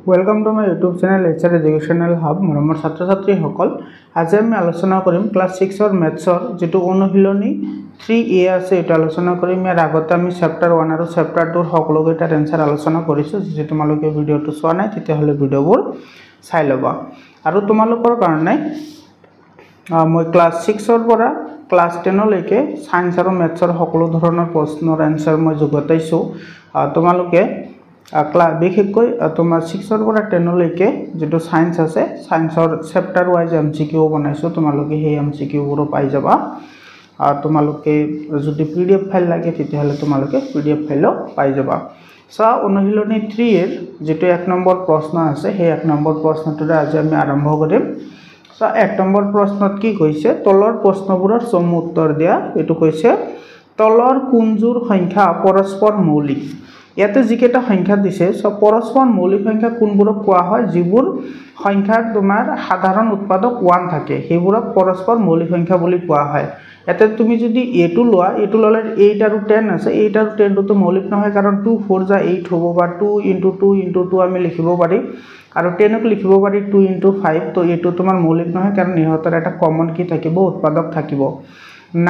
Welcome to my YouTube channel HR educational hub मरমৰ ছাত্ৰ ছাত্ৰী সকল আজি আমি আলোচনা কৰিম ক্লাস 6 ৰ মেথছৰ যেটো অনুশীলনী 3a আছে এটা আলোচনা কৰিম ইয়াৰ আগতে আমি চেপ্টাৰ 1 আৰু চেপ্টাৰ 2 ৰ সকলোকেইটাৰ এনসাৰ আলোচনা কৰিছো যদি তোমালোকে ভিডিওটো চোৱা নাই তেতিয়া হলে ভিডিওবোৰ চাই লবা আৰু তোমালোকৰ কাৰণে মই ক্লাস 6 ৰ পৰা ক্লাস 10 লৈকে সায়েন্স আৰু মেথছৰ সকলো ধৰণৰ প্ৰশ্নৰ এনসাৰ মই যোগতাইছো তোমালোকে ক্লাস বিশেষকৈ তোমাৰ 6 ৰ পৰা 10 লৈকে যেটো সায়েন্স আছে সায়েন্সৰ চেপ্টাৰ ওয়াইজ এমসিকিউ বনাইছো তোমালোকে সেই এমসিকিউ বোৰ পাই যাবা তোমালোকে যদি পিডিএফ ফাইল লাগে তেতিয়া হলে তোমালোকে পিডিএফ ফাইলও পাই যাবা সা অনুশীলনী 3 এর যেটো 1 নম্বৰ প্ৰশ্ন আছে সেই 1 নম্বৰ প্ৰশ্নটোৰে আজি আমি আৰম্ভ কৰিম সা 1 নম্বৰ প্ৰশ্নত কি কৈছে তলৰ প্ৰশ্নবোৰৰ সম উত্তৰ দিয়া এটো কৈছে তলৰ কোনজোৰ সংখ্যা পৰস্পৰ মৌলিক ইয়াতে যিকেটা সংখ্যা দিছে সব পৰস্পৰ মৌলিক সংখ্যা কোনবোৰক কোৱা হয় যিবোৰ সংখ্যাৰ তোমাৰ সাধাৰণ উৎপাদক 1 থাকে সেইবোৰক পৰস্পৰ মৌলিক সংখ্যা বুলি কোৱা হয় ইয়াতে তুমি যদি a2 লোৱা a2 ললে 8 আৰু 10 আছে 8 আৰু 10 তো মৌলিক নহয় কাৰণ 2 4 যা 8 হ'ব বা 2 * 2 আমি লিখিব পাৰি আৰু 10 ক লিখিব পাৰি 2 * 5 তো a2 তোমাৰ মৌলিক নহয় কাৰণ ইহতৰ এটা কমন কি থাকিব উৎপাদক থাকিব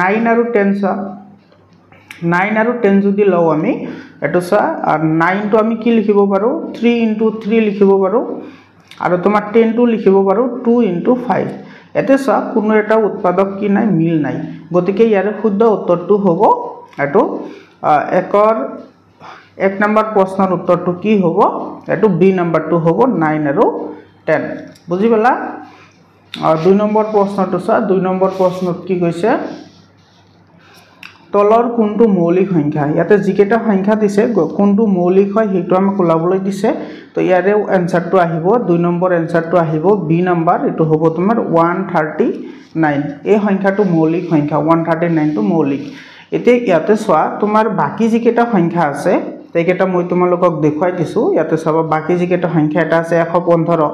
9 আৰু 10 সা 9 আৰু 10 যদি লও আমি এটো সা 9 তো আমি কি লিখিব পাৰো 3 * 3 লিখিব পাৰো আৰু তোমাৰ 10 তো লিখিব পাৰো 2 * 5 এতে সা কোনো এটা উৎপাদক কি নাই মিল নাই গতিকে ইয়াৰ শুদ্ধ উত্তৰটো হ'ব এটো একৰ 1 নম্বৰ প্ৰশ্নৰ উত্তৰটো কি হ'ব এটো বি নম্বৰটো হ'ব 9 আৰু 10 বুজি পালা 2 নম্বৰ প্ৰশ্নটো সা 2 নম্বৰ প্ৰশ্নত কি কৈছে তলৰ কোনটো মৌলিক সংখ্যা ইয়াতে যিকেটা সংখ্যা দিছে কোনটো মৌলিক হয় হেতু আমাক ওলাবলৈ দিছে তো ইয়াৰে আনসাৰটো আহিব 2 নম্বৰ আনসাৰটো আহিব বি নম্বৰ এটো হ'ব তোমাৰ 139 এই সংখ্যাটো মৌলিক সংখ্যা 139 টো মৌলিক এতে ইয়াতে সোৱা তোমাৰ বাকি যিকেটা সংখ্যা আছে তেকেটা মই তোমালোকক দেখুৱাই দিছো ইয়াতে চাবা বাকি যিকেটা সংখ্যা এটা আছে 115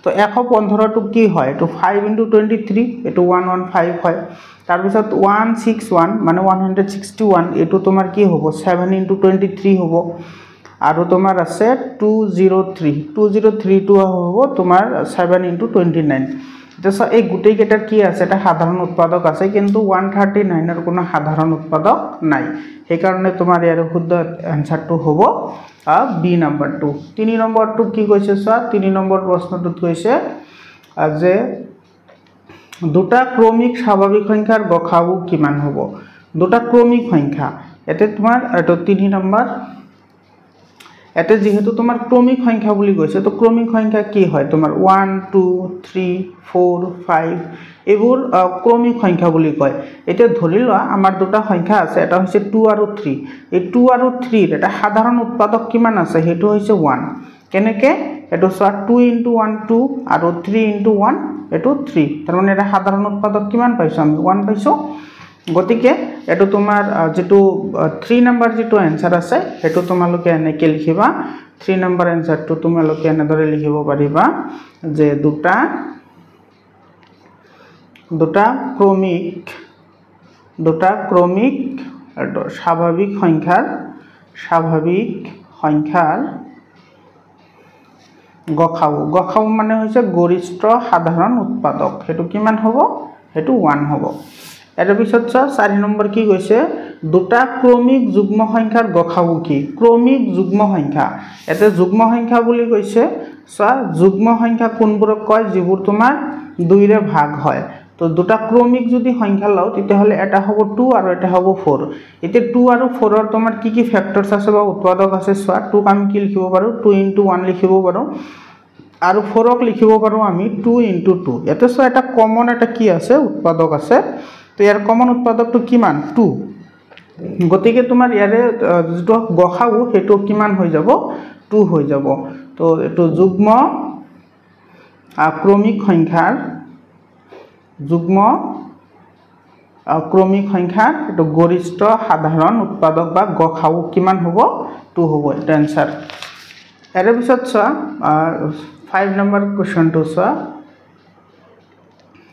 তো 115 টো কি হয় এটো 5 * 23 এটো 115 হয় তাৰ পিছত 161 মানে 161 এটো তোমাৰ কি হ'ব 7 * 23 হ'ব আৰু তোমাৰ আছে 203 টো হ'ব তোমাৰ 7 * 29 এটা এই গুটেই কেটাৰ কি আছে এটা সাধাৰণ উৎপাদক আছে কিন্তু 139 এৰ কোনো সাধাৰণ উৎপাদক নাই সেই কাৰণে তোমাৰ ইয়াৰ শুদ্ধ আনসাৰটো হ'ব বি নম্বৰটো 3 নম্বৰটো কি কৈছে সা 3 নম্বৰ প্ৰশ্নটোত কৈছে যে দুটা ক্ৰমিক স্বাভাৱিক সংখ্যাৰ গসাগু কিমান হ'ব দুটা ক্ৰমিক সংখ্যা এতে তোমাৰ এটো 3 নম্বৰ এতে যেহেতু তোমাৰ ক্ৰমিক সংখ্যা বুলি কৈছে তো ক্ৰমিক সংখ্যা কি হয় তোমাৰ 1 2 3 4 5 এবোৰ ক্ৰমিক সংখ্যা বুলি কয় এটা ধৰি লোৱা আমাৰ দুটা সংখ্যা আছে এটা হৈছে 2 আৰু 3 এই 2 আৰু 3 ৰ এটা সাধাৰণ উৎপাদক কিমান আছে হেতু হৈছে 1 কেনেকে এটো 2 * 1 2 আৰু 3 * 1 এটো 3 তাৰ মানে এটা সাধাৰণ উৎপাদক কিমান পাইছো আমি 1 পাইছো গতিকে এটো তোমাৰ যেটো 3 নম্বৰ যেটো আনসাৰ আছে হেতু তোমালোকে এনেকে লিখিবা 3 নম্বৰ আনসাৰটো তোমালোকে এনেদৰে লিখিব পাৰিবা যে দুটা ক্ৰমিক স্বাভাৱিক সংখ্যাৰ গসাগু মানে হৈছে গৰিষ্ঠ সাধাৰণ উৎপাদক হেতু কিমান হ'ব হেতু 1 হ'ব এৰ পিছত 4 নম্বৰ কি কৈছে দুটা ক্ৰমিক যুগ্ম সংখ্যাৰ গসাগু কি ক্ৰমিক যুগ্ম সংখ্যা এতে যুগ্ম সংখ্যা বুলি কৈছে যুগ্ম সংখ্যা কোনবোৰক কয় যিবোৰ তোমাৰ 2 ৰে ভাগ হয় তো দুটা ক্ৰমিক যদি সংখ্যা লও তেতিয়া হলে এটা হ'ব 2 আৰু এটা হ'ব 4 এতে 2 আৰু 4 ৰ তোমাৰ কি কি ফ্যাক্টৰস আছে বা উৎপাদক আছে 2 ক আমি কি লিখিব পাৰো 2 * 1 লিখিব পাৰো আৰু 4 ক লিখিব পাৰো আমি 2 * 2 এতে এটা কমন এটা কি আছে উৎপাদক আছে তো ইয়াৰ কমন উৎপাদকটো কিমান 2 গতিকে তোমাৰ ইয়াৰে যেটো গসাগু হেতু কিমান হৈ যাব 2 হৈ যাব তো এটো যুগ্ম ক্ৰমিক সংখ্যাৰ এটো গৰিষ্ঠ সাধাৰণ উৎপাদক বা গসাগু কিমান হ'ব 2 হ'ব এটা আনসাৰ এৰ পিছত 5 নম্বৰ কোৱেশ্চনটো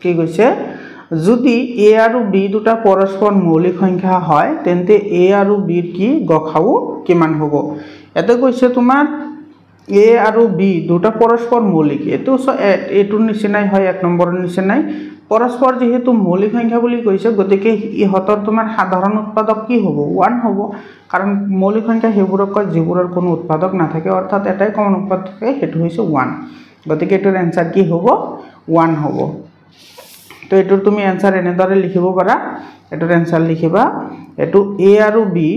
কি কৈছে যদি a আৰু b দুটা পৰস্পৰ মৌলিক সংখ্যা হয় তেন্তে a আৰু b ৰ কি গসাগু কিমান হ'ব এতে কৈছে তোমাৰ এ আৰু বি দুটা পৰস্পৰ মৌলিক এটো এটোৰ নিচিনাই হয় এক নম্বৰৰ নিচিনাই পৰস্পৰ যেহেতু মৌলিক সংখ্যা বুলি কৈছে গতিকে ইহতৰ তোমাৰ সাধাৰণ উৎপাদক কি হ'ব 1 হ'ব কাৰণ মৌলিক সংখ্যা হেবোৰক কয় যিবোৰৰ কোনো উৎপাদক নাথাকে অৰ্থাৎ এটাই কমন উৎপাদক থাকে হেতু হৈছে 1 গতিকে এটোৰ आंसर কি হ'ব 1 হ'ব তো এটোৰ তুমি आंसर এনেদৰে লিখিব পাৰা এটোৰ आंसर লিখিবা এটো এ আৰু বি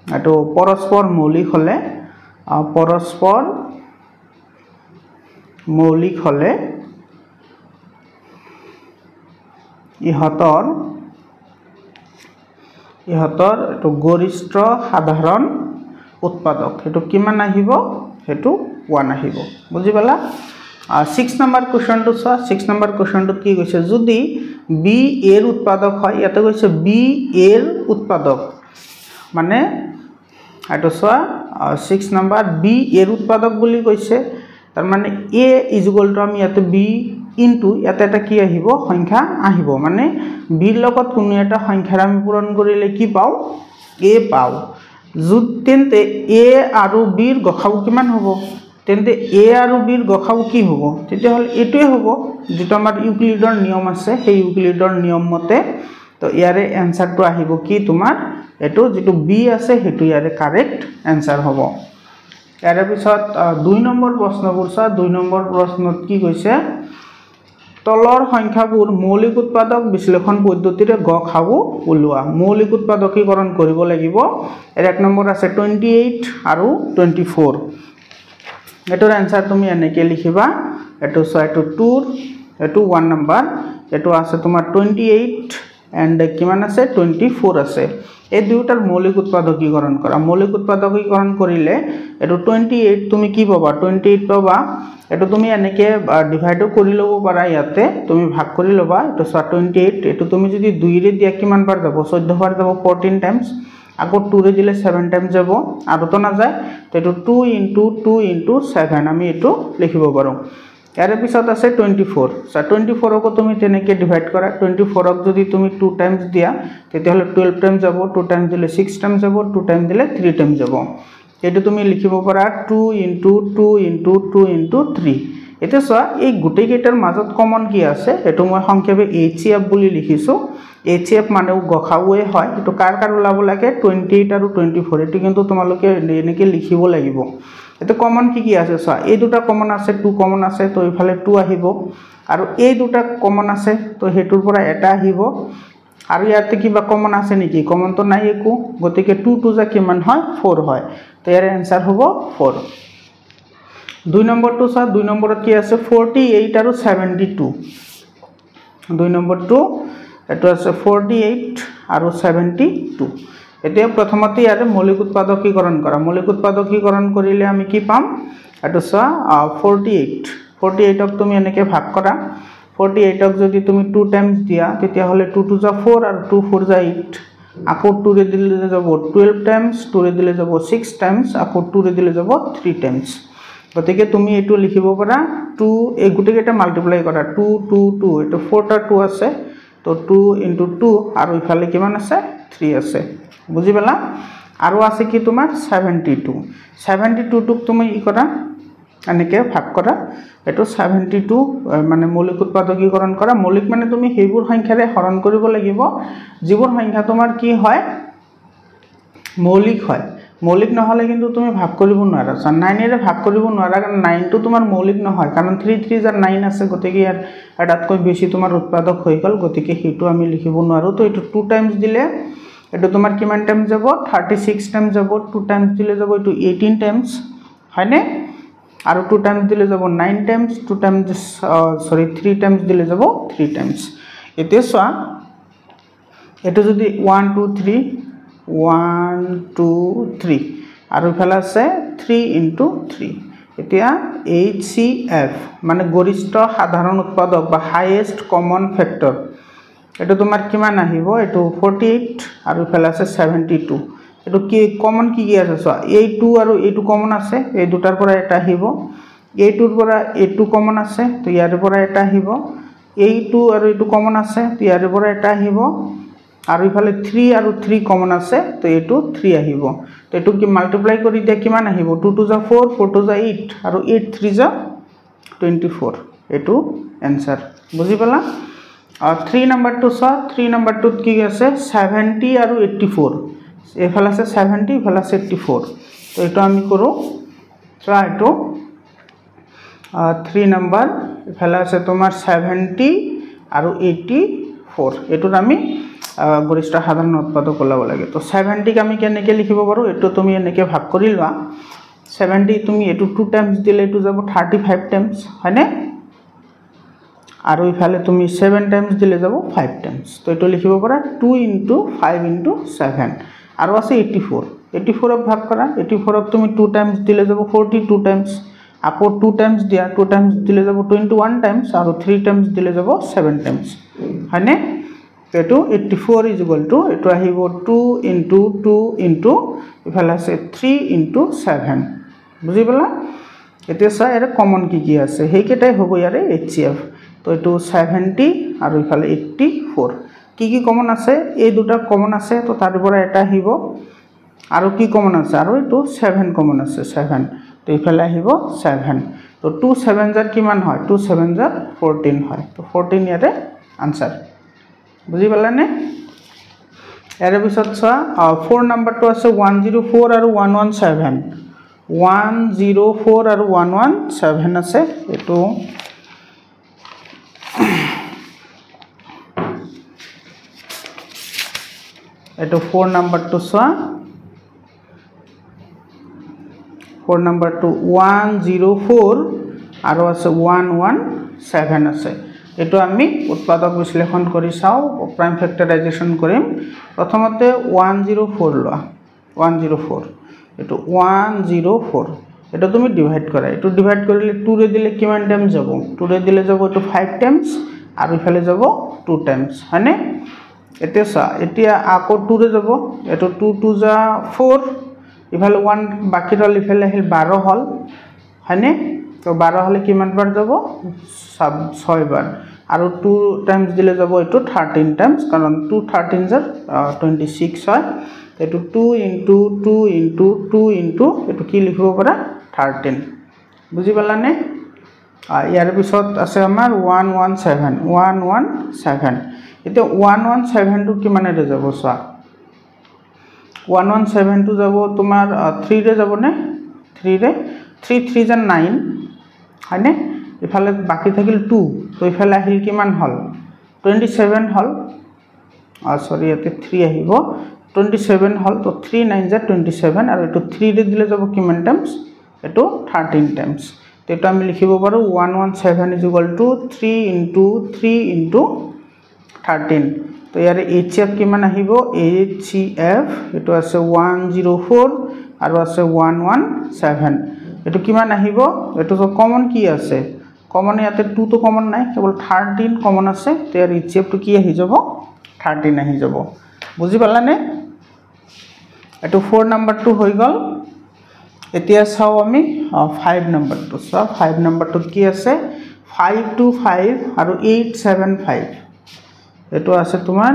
এটো পৰস্পৰ মৌলিক হলে পৰস্পৰ মৌলিক হলে ইহতৰ এটো গৰিষ্ঠ সাধাৰণ উৎপাদক এটো কিমান আহিব হেতু 1 আহিব বুজি পালা 6 নম্বৰ কোৱেশ্চনটো চোৱা 6 নম্বৰ কোৱেশ্চনটো কি কৈছে যদি বি এৰ উৎপাদক হয় ইয়াতে কৈছে বি এৰ উৎপাদক মানে এটো চোৱা 6 নম্বৰ বি এৰ উৎপাদক বুলি কৈছে তাৰ মানে a = আমি ইয়াতে b ইনটু ইয়াতে এটা কি আহিব সংখ্যা আহিব মানে b ৰ লগত কোনো এটা সংখ্যাৰ আমি পূৰণ কৰিলে কি পাও a পাও তেন্তে a আৰু b ৰ গসাগু কিমান হ'ব তেন্তে a আৰু b ৰ গসাগু কি হ'ব তেতিয়া হল এটোই হ'ব যেটো আমাৰ ইউক্লিডৰ নিয়ম আছে সেই ইউক্লিডৰ নিয়ম মতে তো ইয়াৰে आंसरটো আহিব কি তোমাৰ এটো যেটো b আছে হেতু ইয়াৰে কাৰেক্ট आंसर হ'ব ইয়াৰ পিছত 2 নম্বৰ প্ৰশ্নবোৰ চা 2 নম্বৰ প্ৰশ্নত কি কৈছে তলৰ সংখ্যাবোৰ মৌলিক উৎপাদক বিশ্লেষণ পদ্ধতিৰে গসাগু উলোৱা মৌলিক উৎপাদকীকৰণ কৰিব লাগিব এৰ এক নম্বৰ আছে 28 আৰু 24 এটোৰ आंसर তুমি এনেকে লিখিবা এটো সো এটো 2 এটো 1 নম্বৰ এটো আছে তোমাৰ 28 এন্ড কিমান আছে 24 আছে এই দুটাৰ মৌলিক উৎপাদকীকৰণ কৰা মৌলিক উৎপাদকীকৰণ কৰিলে এটো 28 তুমি কি পাবা 28 পাবা এটো তুমি এনেকে ডিভাইড কৰি লব পাৰা ইয়াতে তুমি ভাগ কৰি লবা এটো 28 এটো তুমি যদি 2 ৰে দিয়া কিমান বাৰ যাব 14 বাৰ যাব 14 টাইমস আকৌ 2 ৰে দিলে 7 টাইমস যাব আৰু তো না যায় তো এটো 2 * 7 আমি এটো লিখিব পাৰো ইয়াৰ পিছত আছে 24 24 ক তুমি তেনেকে ডিভাইড কৰা 24 ক যদি তুমি 2 টাইমস দিয়া তেতিয়া হলে 12 টাইমস যাব 2 টাইমস দিলে 6 টাইমস যাব 2 টাইমস দিলে 3 টাইমস যাব এটো তুমি লিখিব পাৰা 2 * 2 * 2 * 3 এতে সোয়া এই গুটেই কেইটাৰ মাজত কমন কি আছে এটো মই সংক্ষেপে HCF বুলি লিখিছো HCF মানে গসাগুৱে হয় এটো কাৰ ওলাব লাগে 28 আৰু 24 এটো কিন্তু তোমালোকে এনেকে লিখিব লাগিব এটো কমন কি আছে সোয়া এই দুটা কমন আছে 2 কমন আছে তো ইফালে 2 আহিব আৰু এই দুটা কমন আছে তো হেতুৰ পৰা এটা আহিব আৰু ইয়াতে কিবা কমন আছে নেকি কমন তো নাই একো গতিকে 2 2 যা কিমান হয় 4 হয় তো এর आंसर হ'ব 4 2 নম্বৰটো চা 2 নম্বৰত কি আছে 48 আৰু 72 2 নম্বৰটো এটো আছে 48 আৰু 72 এতিয়া প্ৰথমতে ইয়াৰে মৌলিক উৎপাদকীকৰণ কৰা মৌলিক উৎপাদকীকৰণ কৰিলে আমি কি পাম এটো চা 48 ক তুমি এনেকে ভাগ কৰা 48 ক যদি তুমি 2 টাইমস দিয়া তেতিয়া হলে 2 2 যা 4 আৰু 2 4 যা 8 আকৌ 2 ৰে দিলে যাব 12 টাইমস 2 ৰে দিলে যাব 6 টাইমস আকৌ 2 ৰে দিলে যাব 3 টাইমস গতিকে তুমি এটো লিখিব পাৰা 2 এই গুটে কেটা মাল্টিপ্লাই কৰা 2 2 2 এটো 4 টা 2 আছে তো 2 * 2 আৰু ইফালে কিমান আছে 3 আছে বুজি পালা আৰু আছে কি তোমাৰ 72 টোক তুমি ই কৰা এনেকে ভাগ কৰা এটো 72 মানে মৌলিক উৎপাদকীকৰণ কৰা মৌলিক মানে তুমি হেবোৰ সংখ্যাৰে হৰণ কৰিব লাগিব যিবোৰ সংখ্যা তোমাৰ কি হয় মৌলিক হয় মৌলিক নহলে কিন্তু তুমি ভাগ কৰিব নোৱাৰা 9 এৰে ভাগ কৰিব নোৱাৰা কাৰণ 9 টো তোমাৰ মৌলিক নহয় কাৰণ 3 3 জাৰ 9 আছে গতিকে ইয়াৰ এটাতকৈ বেছি তোমাৰ উৎপাদক হৈ গল গতিকে হেতু আমি লিখিব নোৱাৰো তো এটো 2 টাইমস দিলে এটো তোমাৰ কিমান টাইম যাব 36 টাইম যাব 2 টাইমস দিলে যাব এটো 18 টাইমস হয়নে আৰু 2 টাইমস দিলে যাব 9 টাইমস 2 টাইমস 3 টাইমস দিলে যাব 3 টাইমস এতে সোয়া এটো যদি 1 2 3 1 2 3 আৰু ইফালে আছে 3 * 3 এতিয়া HCF মানে গৰিষ্ঠ সাধাৰণ উৎপাদক বা হাইয়েস্ট কমন ফ্যাক্টৰ এটো তোমাৰ কিমান আহিব এটো 48 আৰু ইফালে আছে 72 এটো কি কমন কি আছে সোয়া a2 আৰু a2 কমন আছে এই দুটাৰ পৰা এটা আহিব a2 ৰ পৰা a2 কমন আছে তো ইয়াৰ পৰা এটা আহিব a2 আৰু a2 কমন আছে তো ইয়াৰ পৰা এটা আহিব আৰু ইফালে 3 আৰু 3 কমন আছে তো এটো 3 আহিব তো এটো কি মাল্টিপ্লাই কৰি দিয়া কিমান আহিব 2 2 যা 4 4 2 যা 8 আৰু 8 3 যা 24 এটো आंसर বুজি পালা 3 নাম্বাৰটো সা 3 নাম্বাৰটোত কি আছে 70 আৰু 84 এফালে আছে 70 এফালে আছে 84 তো এটো আমি কৰো সো এটো 3 নাম্বাৰ এফালে আছে তোমাৰ 70 আৰু 84 এটোত আমি গৰিষ্ঠ সাধাৰণ উৎপাদক ওলাব লাগে তো 70 ক আমি কেনেকৈ লিখিব পাৰো এটো তুমি এনেকৈ ভাগ কৰি লোৱা 70 তুমি এটো 2 টাইমস দিলে এটো যাব 35 টাইমস হয়নে আৰু ইফালে তুমি 7 টাইমস দিলে যাব 5 টাইমস তো এটো লিখিব পাৰা 2 * 5 * 7 আৰু আছে 84 84 ক ভাগ কৰা 84 ক তুমি 2 টাইমস দিলে যাব 42 টাইমস আপো 2 টাইমস দিয়া 2 টাইমস দিলে যাব 21 টাইমস আৰু 3 টাইমস দিলে যাব 7 টাইমস হয়নে এটো 84 = এটো আহিব 2 * 2 * ইফালে আছে 3 * 7 বুজি পালা এতিয়া চাই এর কমন কি আছে হেইকেটাই হ'ব ইয়াৰে HCF তো এটো 70 আৰু ইফালে 84 কি কমন আছে এই দুটা কমন আছে তো তার পৰা এটা আহিব আৰু কি কমন আছে আৰু এটো 7 কমন আছে 7 তো ইফালে আহিব 7 তো 2 7 যাৰ কিমান হয় 2 7 যাৰ 14 হয় তো 14 ইয়াৰে आंसर বুজি পালানে এৰ পিছত চোৱা 4 নাম্বাৰটো আছে 104 আৰু 117 104 আৰু 117 আছে এটো এটো 4 নাম্বাৰটো চোৱা 4 নাম্বাৰটো 104 আৰু আছে 117 আছে এটো আমি উৎপাদক বিশ্লেষণ কৰি চাও প্ৰাইম ফ্যাক্টৰাইজেশন কৰিম প্ৰথমতে 104 লোৱা 104 এটো 104 এটা তুমি ডিভাইড কৰা এটো ডিভাইড কৰিলে 2 ৰে দিলে কিমান টাইমস যাব 2 ৰে দিলে যাব এটো 5 টাইমস আৰু ইফালে যাব 2 টাইমস হয়নে এতিয়া আকৌ 2 ৰে যাব এটো 2 2 যা 4 ইফালে 1 বাকি ৰল ইফালে আহিল 12 হল হয়নে তো 12 হলে কিমান বাৰ যাব 6 বাৰ আৰু 2 টাইমস দিলে যাব এটো 13 টাইমস কারণ 2 13 যা 26 হয় এটো 2 * 2 * 2 * এটো কি লিখিব পাৰা 13 বুজি পালানে ইয়াৰ পিছত আছে আমাৰ 117 এতিয়া 117 টো কিমানেৰে যাব চোৱা 117 টো যাব তোমাৰ 3 ৰে যাব নে 3 ৰে 3 3 যা 9 হয়নে ইফালে বাকি থাকিল 2 তো ইফালে আহিল কিমান হল 27 হল সরি এতে 3 আহিব 27 হল তো 3 9 যা 27 আৰু এটো 3 ৰে দিলে যাব কিমান টাইমস এটো 13 টাইমস তো এটা আমি লিখিব পাৰো 117 = 3 * 3 * 13 তো ইয়াৰে HCF কিমান আহিব HCF এটো আছে 104 আৰু আছে 117 এটো কিমান আহিব এটো তো কমন কি আছে কমন ইয়াতে 2 তো কমন নাই কেৱল 13 কমন আছে তো ইয়াৰ HCF টো কি আহি যাব 13 আহি যাব বুজি পালানে এটো 4 নাম্বাৰটো হৈ গল এতিয়া চাও আমি 5 নাম্বাৰটো সব 5 নাম্বাৰটো কি আছে 525 আৰু 875 এটো আছে তোমাৰ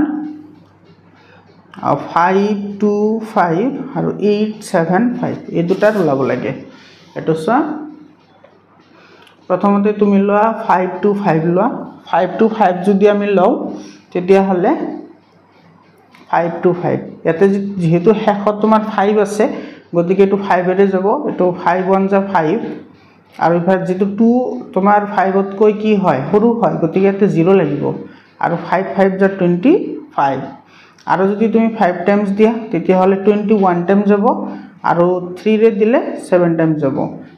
525 আৰু 875 এই দুটাৰ ওলাব লাগে এটো সা প্ৰথমতে তুমি লোৱা 525 লোৱা 525 যদি আমি লও তেতিয়া হলে 525 ইয়াতে যেহেতু শেষত তোমাৰ 5 আছে গতিকে এটো 5 এৰে যাব এটো 5 1 যা 5 আৰু ইফালে যেটো 2 তোমাৰ 5 ত কৈ কি হয় সৰু হয় গতিকে এতে 0 লাগিব আৰু 5 5 যা 25 আৰু যদি তুমি 5 টাইমস দিয়া তেতিয়া হলে 21 টাইম যাব আৰু 3 ৰে দিলে 7 টাইম যাব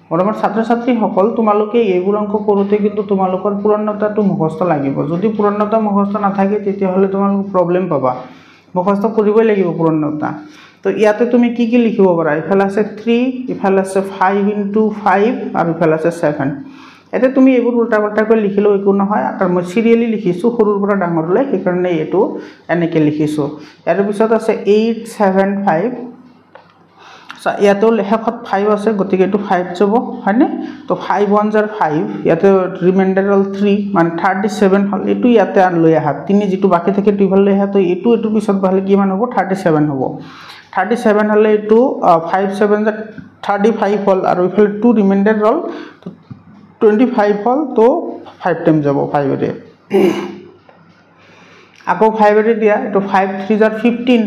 বৰ্তমান ছাত্ৰ ছাত্ৰী সকল তোমালোকে এইবোৰ অংক কৰোতে কিন্তু তোমালোকৰ পুৰণতাটো মুখস্থ লাগিব যদি পুৰণতা মুখস্থ নাথাকে তেতিয়া হলে তোমালোক প্ৰবলেম পাবা মুখস্থ কৰিবই লাগিব পুৰণতা তো ইয়াতে তুমি কি লিখিব পাৰা ইফালে আছে 3 ইফালে আছে 5 * 5 আৰু ইফালে আছে 7 এতে তুমি এইবোৰ উল্টা পাল্টা কৰি লিখিলো একো নহয় আৰু মই সিৰিয়ালি লিখিছো সৰুৰ পৰা ডাঙৰলৈ সেই কাৰণে এটো এনেকৈ লিখিছো ইয়াৰ পিছত আছে 875 ইয়াতেও শেষত 5 আছে গতিকে এইটো 5 যাব হয়নে তো 5 1 জাৰ 5 ইয়াতে ৰিমাইন্ডাৰ হ'ল 3 মানে 37 হ'ল এইটো ইয়াতে আন লৈ আহা তিনি যেটো বাকি থাকে দুই ভাল লৈ আহা তো এইটো পিছত ভালে কিমান হ'ব 37 হ'ব 37 হলে এইটো 5 7 জাৰ 35 হ'ল আৰু ইফালে 2 ৰিমাইন্ডাৰ হ'ল তো 25 হ'ল তো 5 টাইম যাব 5 এৰে আকৌ 5 এৰে দিয়া এইটো 5 3 জাৰ 15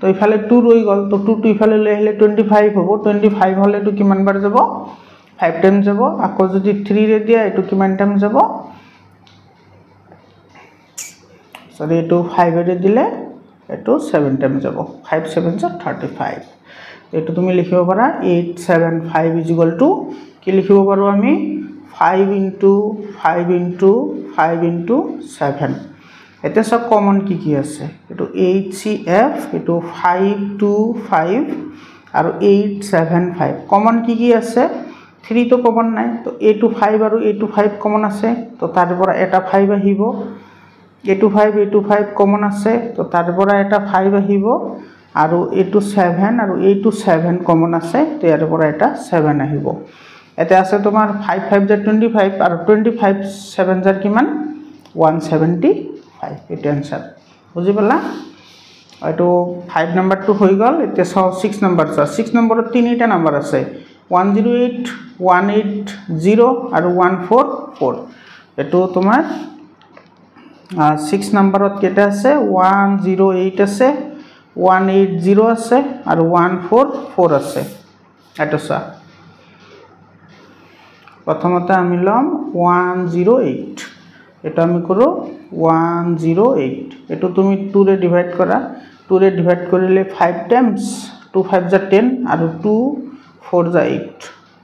তো ইফালে 2 ৰৈ গল তো 2 টো ইফালে লৈ আহিলে 25 হ'ব 25 হলে এটো কিমান বাৰ যাব 5 টাইম যাব আকৌ যদি 3 ৰে দিয়া এটো কিমান টাইম যাব সৰি এটো 5 এৰে দিলে এটো 7 টাইম যাব 5 7 জ 35 এটো তুমি লিখিব পাৰা 875 কি লিখিব পাৰো আমি 5 into 7 এটা সব কমন কি আছে এটো HCF এটো 525 আৰু 875 কমন কি আছে 3 তো কমন নাই তো A25 আৰু A25 কমন আছে তো তাৰ পৰা এটা 5 আহিব A25 কমন আছে তো তাৰ পৰা এটা 5 আহিব আৰু A27 আৰু A27 কমন আছে তো ইয়াৰ পৰা এটা 7 আহিব এটা আছে তোমাৰ 5 5 জাৰ 25 আৰু 25 7 জাৰ কিমান 175 এটা आंसर বুজি পালা এটো 5 নাম্বাৰটো হৈ গল এতিয়া 6 নাম্বাৰ 6 নম্বৰত তিনিটা নাম্বাৰ আছে 108 180 আৰু 144 এটো তোমাৰ 6 নম্বৰত কেটা আছে 108 আছে 180 আছে আৰু 144 আছে এটো সা প্ৰথমতে আমি লম 108 এটা আমি করো 108 এটো তুমি 2 রে ডিভাইড করা 2 রে ডিভাইড কৰিলে 5 টাইমস 2 5 যা 10 আৰু 2 4 যা 8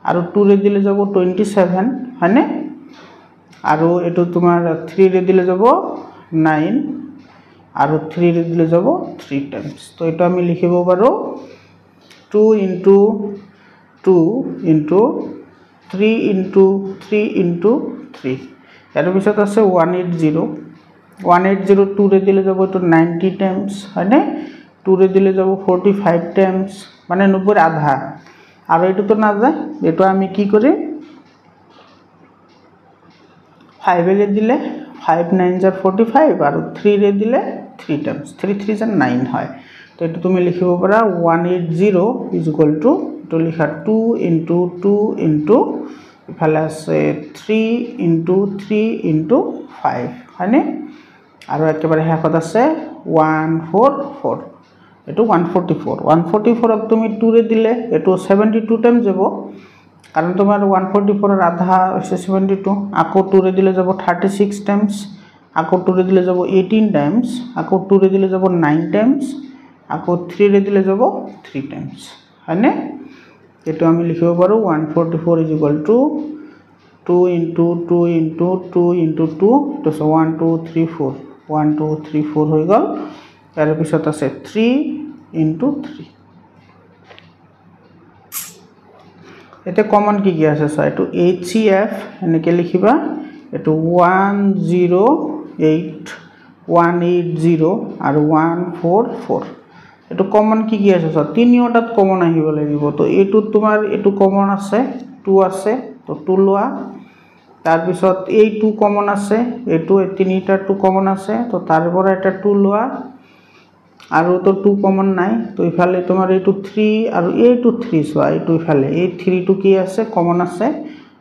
আৰু 2 ৰে দিলে যাব 27 হয়নে আৰু এটো তোমাৰ 3 ৰে দিলে যাব 9 আৰু 3 ৰে দিলে যাব 3 টাইমস তো এটা আমি লিখিব পাৰো 2 into 2 into 3 into 3 into 3 এর পিছত আছে 180 2 রে দিলে যাব তো 90 টাইমস হয়নে 2 রে দিলে যাব 45 টাইমস মানে 90 এর আধা আর এটা তো না যায় এটা আমি কি করি 5 রে দিলে 5 9 jar 45 আর 3 রে দিলে 3 টাইমস 3 3 jar 9 হয় তো এটা তুমি লিখিব পারা 180 তো লিখা 2 into 2 into ইফালে আছে 3 into 3 into 5 হয়নে আৰু একেবাৰে শেষত আছে 144 এটো 144 ক তুমি 2 ৰে দিলে এটো 72 টাইম যাব কাৰণ তোমাৰ 144 এৰ আধা আছে 72 আকৌ 2 ৰে দিলে যাব 36 টাইমস আকৌ 2 ৰে দিলে যাব 18 টাইমস আকৌ 2 ৰে দিলে যাব 9 টাইমস আকৌ 3 ৰে দিলে যাব 3 টাইমস হয়নে এটো আমি লিখিব পাৰো 144 2 into 2 into 2 into 2 তো 1 2 3 4 1 2 3 4 হৈ গল তাৰ পিছত আছে 3 into 3 এতে কমন কি আছে সো এটো HCF এনেকে লিখিবা এটো 108 180 আৰু 144 এটো কমন কি আছে সো তিনিওটাত কমন আহিব লাগিব তো এটো তোমাৰ এটো কমন আছে 2 আছে তো 2 লোৱা তাৰ পিছত এই 2 কমন আছে এটো তিনিটা 2 কমন আছে তো তাৰ পৰা এটা 2 লোৱা আৰু তো 2 কমন নাই তো ইফালে তোমাৰ এটো 3 আৰু এইটো 3 সোয়া এটো ইফালে এই 3 টো কি আছে কমন আছে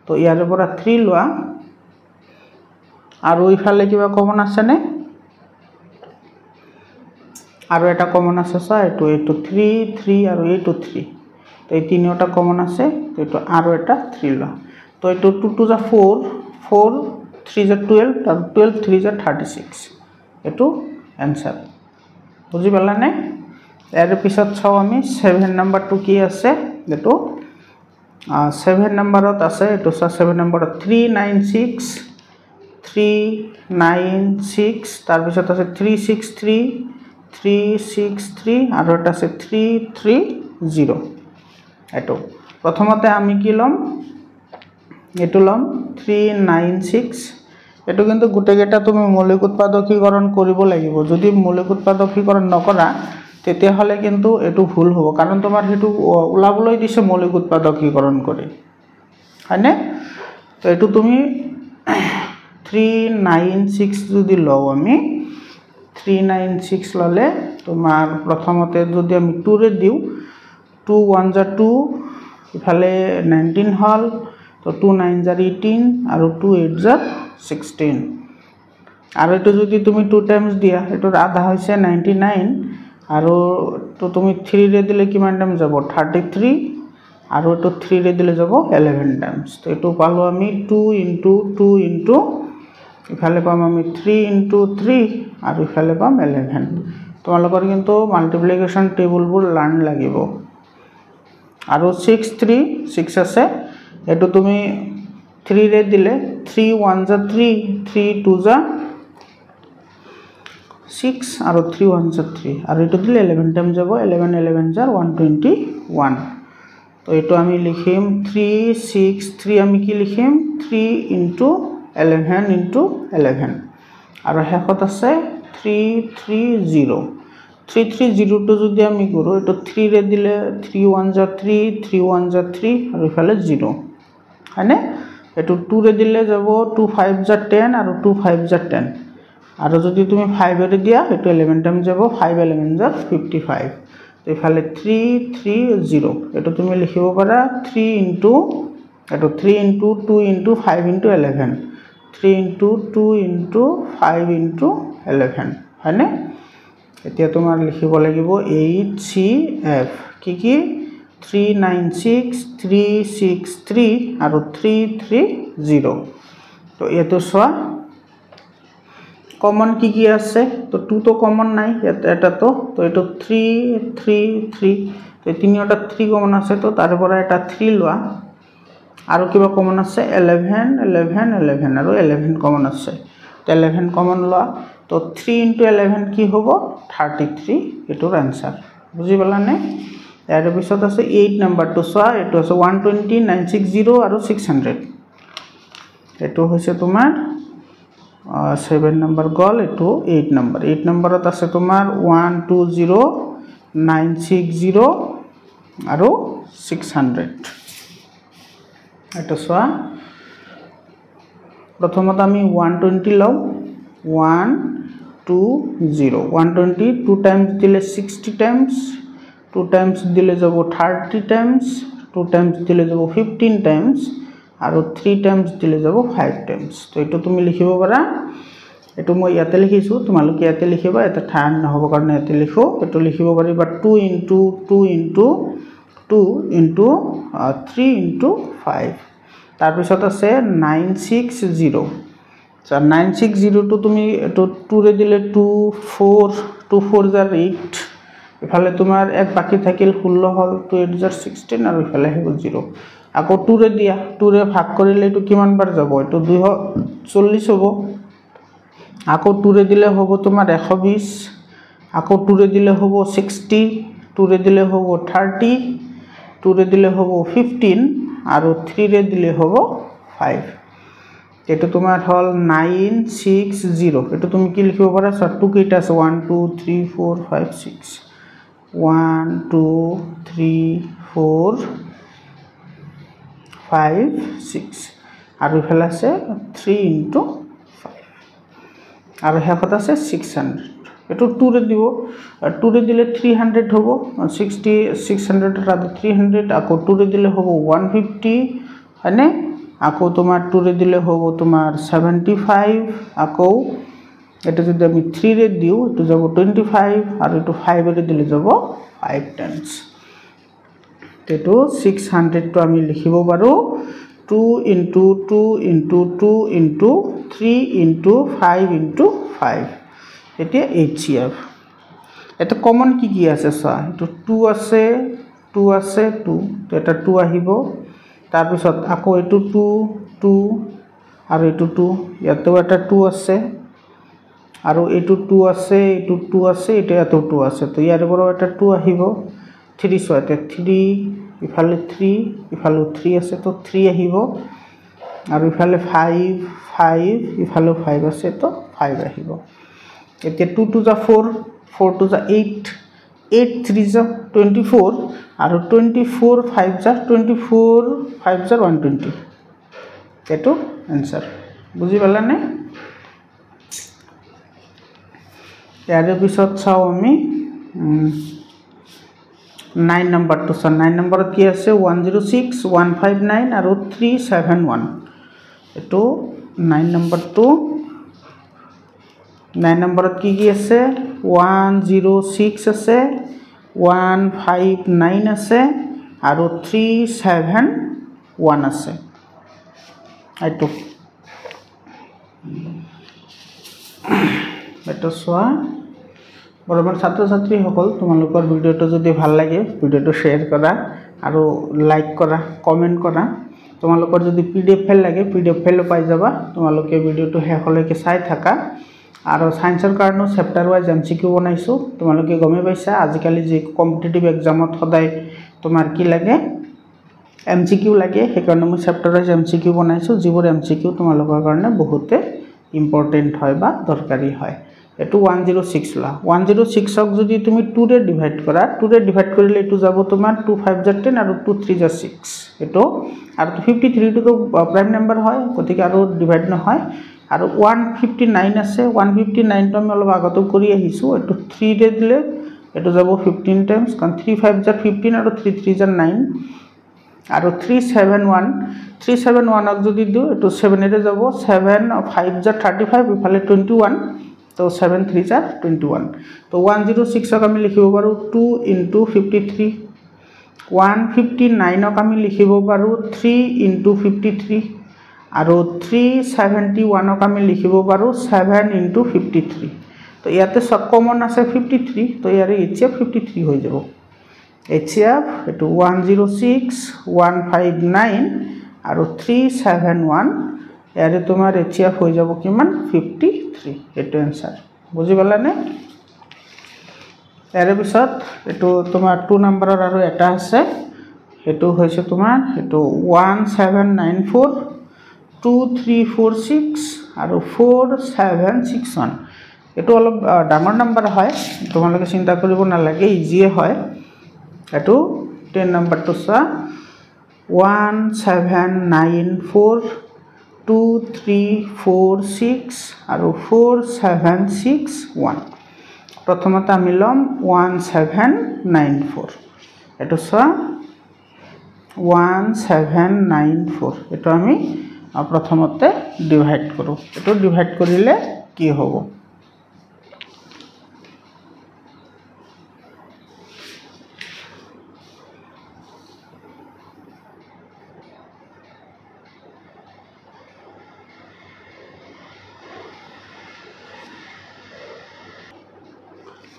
তো ইয়াৰ পৰা 3 লোৱা আৰু ইফালে কিবা কমন আছে নে আৰু এটা কমন আছে সা এটো 3 3 আৰু এটো 3 তো এই তিনিটা কমন আছে তো এটো আৰু এটা 3 লোৱা তো এটো 2 2 যা 4 4 3 যা 12 আৰু 12 3 যা 36 এটো आंसर বুজি পালা নে এর পিছত চাও আমি 7 নাম্বারটো কি আছে এটো 7 নাম্বারত আছে এটো 7 নাম্বারত 396 396 তার পিছত আছে 363 363 আৰু এটা আছে 330 এটো প্ৰথমতে আমি কি লম এটো লম 396 এটো কিন্তু গুটেকেটা তুমি মৌলিক উৎপাদকীকৰণ কৰিব লাগিব যদি মৌলিক উৎপাদকীকৰণ নকৰা তে তেতিয়াহ'লে কিন্তু এইটো ভুল হ'ব, কাৰণ তোমাৰ সেইটো ওলাবলৈ দিছে মৌলিক উৎপাদকীকৰণ কৰি, হয়নে? তো এইটো তুমি 396 যদি লওঁ আমি 396 ল'লে তোমাৰ প্ৰথমতে যদি আমি 2 ৰে দিওঁ 2 1 যা 2 ইফালে 19 হ'ল, তো 2 9 যা 18 আৰু 2 8 যা 16 আৰু এইটো যদি তুমি 2 টাইমছ দিয়া এটোৰ আধা হৈছে 99 আৰু তো তুমি 3 ৰে দিলে কিমান টাইম যাব 33 আৰু এটো 3 ৰে দিলে যাব 11 টাইমছ। তো এটো পালো আমি 2 * 2 * ইফালে পাম আমি 3 * 3 আৰু ইফালে পাম 11। তোমালোকৰ কিন্তু মাল্টিপ্লিকেশন টেবুলবোৰ লাৰ্ন লাগিব। আৰু 6 3 6 আছে, এটো তুমি 3 ৰে দিলে 3 1 যা 3 3 2 যা 6 আৰু 3 1 যা 3 আৰু এটো দিলে 11 টাইম যাব 11 11 যা 121। তো এটো আমি লিখিম 3 6 3 আমি কি লিখিম 3 * 11 * 11 আৰু শেষত আছে 330 330 টো যদি আমি কৰো এটো 3 ৰে দিলে 3 1 যা 3 3 1 যা 3 আৰু ইফালে 0, হয়নে? এটো 2 ৰে দিলে যাব 2 5 যা 10 আৰু 2 5 যা 10 আৰু যদি তুমি 5 ৰে দিয়া এটো 11 টাইম যাব 5 11 যা 55। তো ইফালে 330 এটো তুমি লিখিব পাৰা 3 * এটো 3 * 2 * 5 * 11 3 * 2 * 5 * 11, হয়নে? এতিয়া তোমাৰ লিখিব লাগিব HCF কি 396 363 আৰু 330। তো এটো সোয়া কমন কি আছে, তো 2 তো কমন নাই এটা তো এটো 333 তো তিনিটা 3 কমন আছে, তো তার পৰা এটা 3 লোৱা আৰু কিবা কমন আছে 11 11 11 আৰু 11 কমন আছে, তো 11 কমন লোৱা। তো 3 * 11 কি হ'ব 33 এটোৰ आंसर, বুজি পালানে? ইয়াৰ পিছত আছে 8 নম্বৰটো সোয়া, এটো আছে 120 960 আৰু 600। এটো হৈছে তোমাৰ 7 নম্বৰ গল, এটো 8 নম্বৰ। 8 নম্বৰত আছে তোমাৰ 120 960 আৰু 600। এটো সোয়া প্ৰথমত আমি 120 লও 120 120 2 টাইমস দিলে 60 টাইমস 2 টাইমস দিলে যাব 30 টাইমস 2 টাইমস দিলে যাব 15 টাইমস আৰু 3 টাইমস দিলে যাব 5 টাইমস। তো এটো তুমি লিখিব পাৰা, এটো মই ইয়াতে লিখিছো, তোমালোকে ইয়াতে লিখিবা, এটা ঠান নহব কাৰণে ইয়াতে লিখো। এটো লিখিব পাৰিবা 2 * 2 * 2 * 3 * 5। তাৰ পিছত আছে 960 960 টো তুমি এটো 2 ৰে দিলে 2 4 2 4 যা 8 ইফালে তোমাৰ এক বাকি থাকিল 16 হল 2 8 যা 16 আৰু ইফালে হৈ 0। আকৌ 2 ৰে দিয়া 2 ৰে ভাগ কৰিলে এটো কিমান বাৰ যাব, এটো 240 হ'ব। আকৌ 2 ৰে দিলে হ'ব তোমাৰ 120, আকৌ 2 ৰে দিলে হ'ব 60, 2 ৰে দিলে হ'ব 30, 2 ৰে দিলে হ'ব 15 আৰু 3 ৰে দিলে হ'ব 5। এটো তোমাৰ হল 960। এটো তুমি কি লিখিব পাৰা, 2 কেইটা আছে 1 2 3 4 5 6 1 2 3 4 5 6 আৰু ইফালে আছে 3 * 5 আৰু শেষত আছে 600। এটো 2 ৰে দিব, 2 ৰে দিলে 300 হ'ব 60 600 আৰু 300, আকৌ 2 ৰে দিলে হ'ব 150, হয়নে? আকৌ তোমাৰ 2 ৰে দিলে হ'ব তোমাৰ 75, আকৌ এটা যদি আমি 3 ৰে দিও এটো যাব 25 আৰু এটো 5 ৰে দিলে যাব 5 টাইমস। এটো 600 টো আমি লিখিব পাৰো 2 * 2 * 2 * 3 * 5 * 5। এতিয়া HCF এটা কমন কি আছে চোৱা, এটো 2 আছে 2 আছে 2, তো এটা 2 আহিব। তাৰ পিছত আকৌ এটো 2 2 আৰু এটো 2, ইয়াতেও এটা 2 আছে আৰু এটো 2 আছে এটো 2 আছে এটো 2 আছে, তো ইয়াৰ পৰা এটা 2 আহিব। 3 সোয়াতে 3 ইফালে 3 ইফালে 3 আছে, তো 3 আহিব আৰু ইফালে 5 5 ইফালে 5 আছে, তো 5 আহিব। এতিয়া 2 2 যা 4 4 2 যা 8 8 3 যা 24 আৰু 24 5 যা 24 5 যা 120 এটো आंसर বুজি পালানে ইয়াৰে পিছত চাও আমি 9 নম্বৰ তো 9 নম্বৰত কি আছে 106 159 আৰু 371 এটো 9 নম্বৰ তো 9 নম্বৰত কি আছে 106 আছে 159 আছে আৰু 371 আছে আইটো এটা সোয়া বৰবৰ ছাত্ৰ ছাত্ৰী সকল তোমালোকৰ ভিডিওটো যদি ভাল লাগে ভিডিওটো শেয়াৰ কৰা আৰু লাইক কৰা কমেন্ট কৰা তোমালোকৰ যদি পিডিএফ ফাইল লাগে পিডিএফ ফাইল পাই যাবা তোমালোকে ভিডিওটো শেষলৈকে চাই থাকা আৰু সায়েন্সৰ কাৰণে চেপ্টাৰ ওয়াইজ এমসিকিউ বনাইছো তোমালোকে গমে পাইছা আজিকালি যে কম্পিটিটিভ এক্সামত সদায় তোমাৰ কি লাগে এমসিকিউ লাগে সেইকাৰণে মই চেপ্টাৰ ওয়াইজ এমসিকিউ বনাইছো যিবোৰ এমসিকিউ তোমালোকৰ কাৰণে বহুতে ইম্পৰ্টেন্ট হয় বা দৰকাৰী হয় এটো 106 লা 106 ক যদি তুমি 2 ৰে ডিভাইড কৰা 2 ৰে ডিভাইড কৰিলে এটো যাব তোমাৰ 2 5 যা 10 আৰু 2 3 যা 6 এটো আৰু 53 টো প্ৰাইম নাম্বাৰ হয় গতিকে আৰু ডিভাইড নহয় আৰু 159 আছে 159 টো আমি অলপ আগতে কৰি আহিছো এটো 3 ৰে দিলে এটো যাব 15 টাইমস কাৰণ 3 5 যা 15 আৰু 3 3 যা 9 আৰু 371 ক যদি দিও এটো 7 ৰে যাব 7 5 যা 35 ইফালে 21 तो 7 3 जा 21 तो 106 ক আমি লিখিব পাৰো 2 * 53 159 ক আমি লিখিব পাৰো 3 * 53 আৰু 371 ক আমি লিখিব পাৰো 7 * 53 তো ইয়াতে সব কমন আছে 53 তো ইয়াৰে HCF 53 হৈ যাব HCF এটো 106 159 আৰু 371 यारे तुम्हार HCF हो जाबो किमान 53 एटो आंसर बुझि पालाने यारे पिছত एटो तुम्हार 2 नंबरर आरो एटा আছে एटो হৈছে তোমাৰ एटो 1794 2346 আৰু 4761 एटो অলপ ডাঙৰ নম্বৰ হয় তোমালোকে চিন্তা কৰিব নালাগে ইজি হয় एटो 10 নম্বৰ তো 1794 2 3 4 6 আৰু 4761 প্ৰথমতে আমি লম 1794 এটো সা 1794 এটো আমি প্ৰথমতে ডিভাইড কৰো এটো ডিভাইড কৰিলে কি হ'ব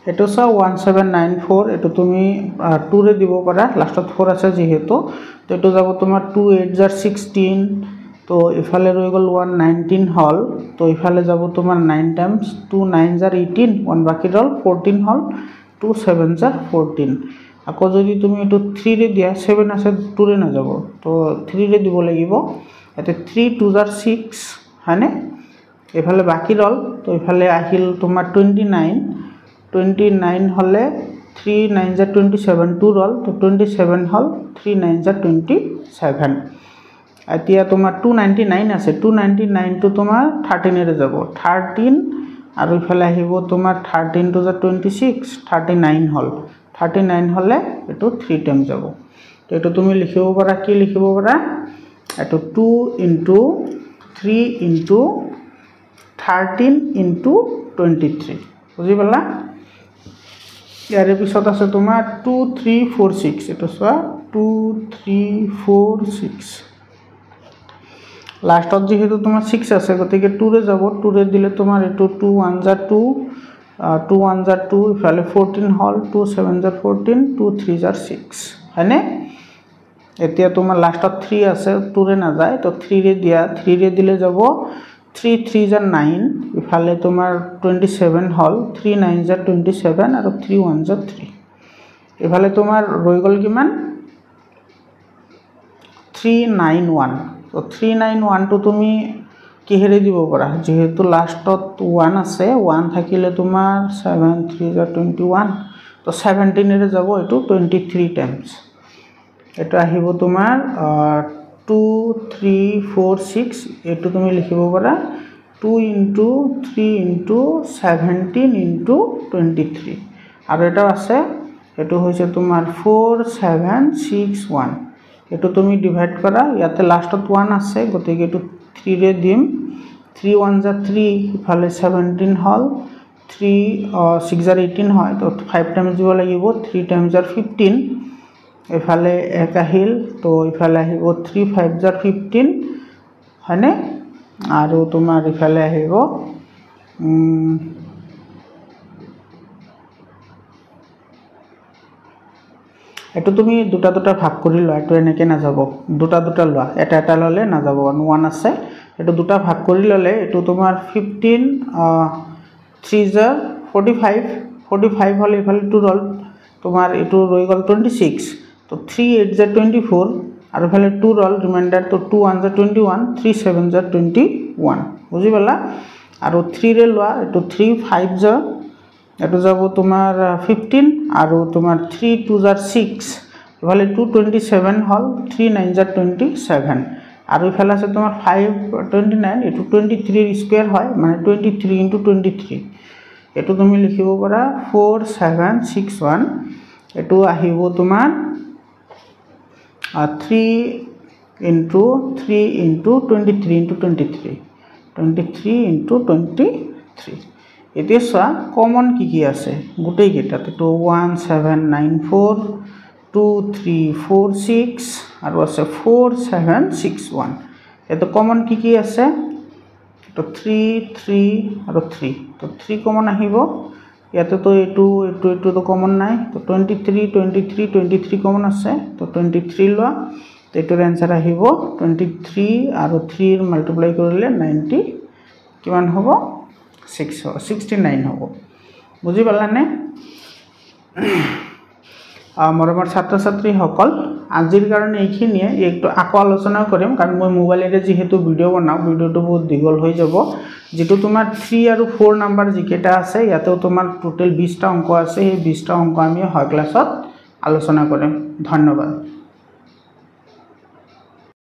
এটো সা 1794 এটো তুমি 2 রে দিব পারা লাস্টত 4 আছে যেহেতু তো এটো যাব তোমার 2 8 যা 16 তো ইফালে রই গল 119 হল তো ইফালে যাব তোমার 9 টাইমস 2 9 যা 18 1 বাকি রল 14 হল 2 7 যা 14 আকো যদি তুমি এটো 3 রে দিয়া 7 আছে 2 রে না যাব তো 3 রে দিব লাগিব এতে 3 2 যা 6 হানে ইফালে বাকি রল তো ইফালে আহিল তোমার 29 হলে 3 9 যা 27 2 রল তো 27 হল 3 9 যা 27 এতিয়া তোমার 299 আছে 299 তো তোমার 13 এর যাব 13 আর ইফালে আহিব তোমার 13 টু যা 26 39 হল 39 হলে এটো 3 টাইম যাব তো এটো তুমি লিখিব পারা কি লিখিব পারা এটো 2 * 3 * 13 * 23 বুঝি পালা ইয়ারে পিছত আছে তোমার 2 3 4 6 এটো সোয়া 2 3 4 6 লাস্টত যেহেতু তোমার 6 আছে গতিকে 2 রে যাব 2 রে দিলে তোমার এটো 2 1 যা 2 2 1 যা 2 ইফালে 14 হল 2 7 যা 14 2 3 যা 6 হয়নে এতিয়া তোমার লাস্টত 3 আছে 2 রে না যায় তো 3 রে দিয়া 3 রে দিলে যাব 3 3 যা 9 ইফালে তোমার 27 হল 3 9 যা 27 আর 3 1 যা 3 ইফালে তোমার রই গল কিমান 391 তো 391 তো তুমি কি হেরে দিব পারা যেহেতু লাস্টত 1 আছে 1 থাকিলে তোমার 7 3 যা 21 তো 17 এৰে যাব এটো 23 টাইমস এটো আহিব তোমাৰ 2 3 4 6 এটো তুমি লিখিব পাৰা 2 into 3 into 17 into 23 আৰু এটা আছে এটো হৈছে তোমাৰ 4 7 6 1 এটো তুমি ডিভাইড কৰা ইয়াতে লাষ্টত 1 আছে গতিকে এটো 3 ৰে দিম 3 1 যা 3 ইফালে 17 হল 3 6 যা 18 হয় তো 5 টাইমস দিব লাগিব 3 টাইমস যা 15 ইফালে 1 আহিল তো ইফালে আহিব 3 5 যা 15 হয়নে আৰু তোমাৰ ইফালে আহিব এটো তুমি দুটা দুটা ভাগ কৰি লয় এটো এনেকে না যাব দুটা দুটা লয় এটা এটা ললে না যাব 1 আছে এটো দুটা ভাগ কৰি ললে এটো তোমাৰ 15 3 যা 45 45 হলে ইফালে 2 রল তোমার এটো রই গল 26 তো 3 8 যা 24 আর ইফালে 2 রল রিমাইন্ডার তো 2 1 যা 21 3 7 যা 21 বুঝি পালা আর 3 রে লয়া এটো 3 5 যা এটো যাব তোমার 15 আর তোমার 3 2 যা 6 ইফালে 2 27 হল 3 9 যা 27 আর ইফালে আছে তোমার 5 29 এটো 23 এর স্কয়ার হয় মানে 23 into 23 এটো তুমি লিখিব পারা 4761 এটো আহিব তোমার 3 into 3 into 23 into 23 23 into 23 এতে সা কমন কি আছে গুটেই গেটাতে তো 1794 2346 আর আছে 4761 এত কমন কি আছে তো 3 3 আর 3 তো 3 কমন আহিব ইয়াতে তো এটো তো কমন নাই তো 23 23 23 কমন আছে তো 23 লয়া তো এটোর आंसर আহিব 23 আর 3 এর মাল্টিপ্লাই কৰিলে 90 কিমান হ'ব 69 হ'ব বুজি পালানে মৰমৰ ছাত্ৰ ছাত্ৰী সকল আজিৰ কাৰণে এইখিনিয়ে একটু আকো আলোচনা কৰিম কাৰণ মই মোবাইলেৰে যেহেতু ভিডিও বনাও ভিডিওটো বহুত দীঘল হৈ যাব যেটো তোমাৰ 3 আৰু 4 নাম্বাৰ জিকেটা আছে ইয়াতেও তোমাৰ টোটাল 20টা অংক আছে এই 20টা অংক আমি হয় ক্লাছত আলোচনা কৰিম ধন্যবাদ